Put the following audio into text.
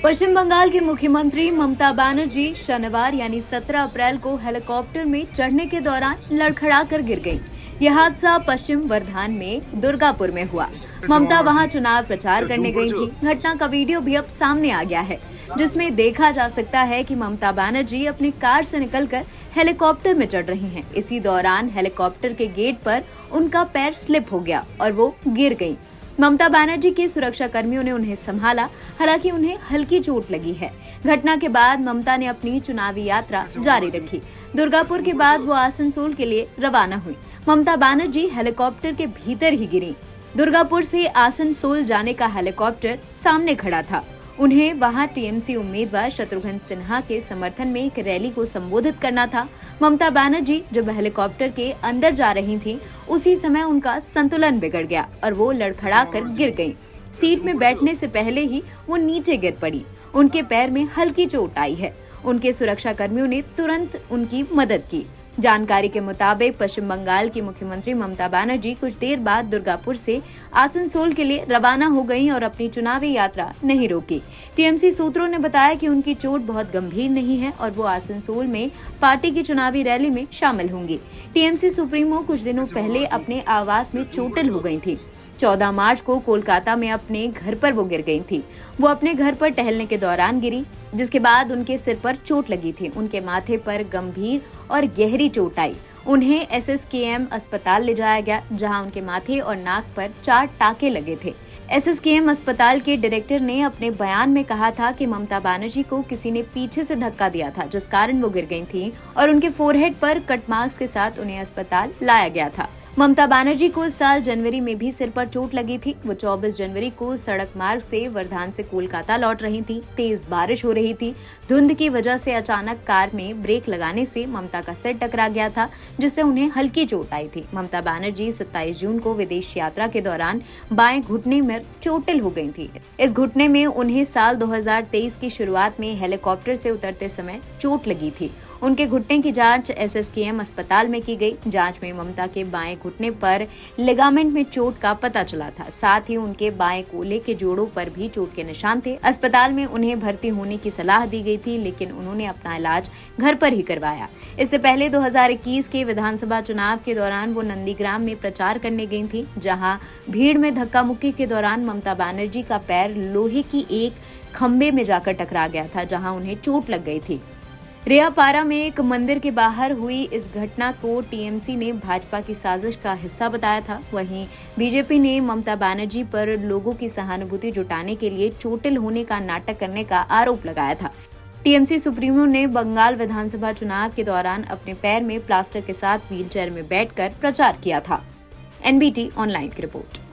पश्चिम बंगाल की मुख्यमंत्री ममता बनर्जी शनिवार यानी 17 अप्रैल को हेलीकॉप्टर में चढ़ने के दौरान लड़खड़ाकर गिर गईं। यह हादसा पश्चिम वर्धान में दुर्गापुर में हुआ। ममता वहां चुनाव प्रचार करने गई थी। घटना का वीडियो भी अब सामने आ गया है, जिसमें देखा जा सकता है कि ममता बनर्जी अपनी कार से निकलकर हेलीकॉप्टर में चढ़ रही हैं। इसी दौरान हेलीकॉप्टर के गेट पर उनका पैर स्लिप हो गया और वो गिर गईं। ममता बनर्जी के सुरक्षा कर्मियों ने उन्हें संभाला, हालांकि उन्हें हल्की चोट लगी है। घटना के बाद ममता ने अपनी चुनावी यात्रा जारी रखी। दुर्गापुर के बाद वो आसनसोल के लिए रवाना हुई। ममता बनर्जी हेलीकॉप्टर के भीतर ही गिरी। दुर्गापुर से आसनसोल जाने का हेलीकॉप्टर सामने खड़ा था। उन्हें वहां टीएमसी उम्मीदवार शत्रुघ्न सिन्हा के समर्थन में एक रैली को संबोधित करना था। ममता बनर्जी जब हेलीकॉप्टर के अंदर जा रही थीं, उसी समय उनका संतुलन बिगड़ गया और वो लड़खड़ाकर गिर गईं। सीट में बैठने से पहले ही वो नीचे गिर पड़ी। उनके पैर में हल्की चोट आई है। उनके सुरक्षा कर्मियों ने तुरंत उनकी मदद की। जानकारी के मुताबिक पश्चिम बंगाल की मुख्यमंत्री ममता बनर्जी कुछ देर बाद दुर्गापुर से आसनसोल के लिए रवाना हो गईं और अपनी चुनावी यात्रा नहीं रोकी। टीएमसी सूत्रों ने बताया कि उनकी चोट बहुत गंभीर नहीं है और वो आसनसोल में पार्टी की चुनावी रैली में शामिल होंगी। टीएमसी सुप्रीमो कुछ दिनों पहले अपने आवास में चोटिल हो गई थी। 14 मार्च को कोलकाता में अपने घर पर वो गिर गई थी। वो अपने घर पर टहलने के दौरान गिरी, जिसके बाद उनके सिर पर चोट लगी थी। उनके माथे पर गंभीर और गहरी चोट आई। उन्हें एसएसकेएम अस्पताल ले जाया गया, जहां उनके माथे और नाक पर 4 टाके लगे थे। एसएसकेएम अस्पताल के डायरेक्टर ने अपने बयान में कहा था कि ममता बनर्जी को किसी ने पीछे से धक्का दिया था, जिस कारण वो गिर गई थी और उनके फोरहेड पर कट मार्क्स के साथ उन्हें अस्पताल लाया गया था। ममता बनर्जी को इस साल जनवरी में भी सिर पर चोट लगी थी। वो 24 जनवरी को सड़क मार्ग से वर्धान से कोलकाता लौट रही थी। तेज बारिश हो रही थी। धुंध की वजह से अचानक कार में ब्रेक लगाने से ममता का सिर टकरा गया था, जिससे उन्हें हल्की चोट आई थी। ममता बनर्जी 27 जून को विदेश यात्रा के दौरान बाएं घुटने में चोटिल हो गई थी। इस घुटने में उन्हें साल 2023 की शुरुआत में हेलीकॉप्टर से उतरते समय चोट लगी थी। उनके घुटने की जांच एसएसकेएम अस्पताल में की गई। जांच में ममता के बाएं घुटने पर लिगामेंट में चोट का पता चला था। साथ ही उनके बाएं कोले के जोड़ों पर भी चोट के निशान थे। अस्पताल में उन्हें भर्ती होने की सलाह दी गई थी, लेकिन उन्होंने अपना इलाज घर पर ही करवाया। इससे पहले 2021 के विधानसभा चुनाव के दौरान वो नंदीग्राम में प्रचार करने गई थी, जहाँ भीड़ में धक्का मुक्की के दौरान ममता बनर्जी का पैर लोहे की एक खंबे में जाकर टकरा गया था, जहाँ उन्हें चोट लग गई थी। रेयापारा में एक मंदिर के बाहर हुई इस घटना को टीएमसी ने भाजपा की साजिश का हिस्सा बताया था। वहीं बीजेपी ने ममता बनर्जी पर लोगों की सहानुभूति जुटाने के लिए चोटिल होने का नाटक करने का आरोप लगाया था। टीएमसी सुप्रीमो ने बंगाल विधानसभा चुनाव के दौरान अपने पैर में प्लास्टर के साथ व्हीलचेयर में बैठकर प्रचार किया था। एनबीटी ऑनलाइन की रिपोर्ट।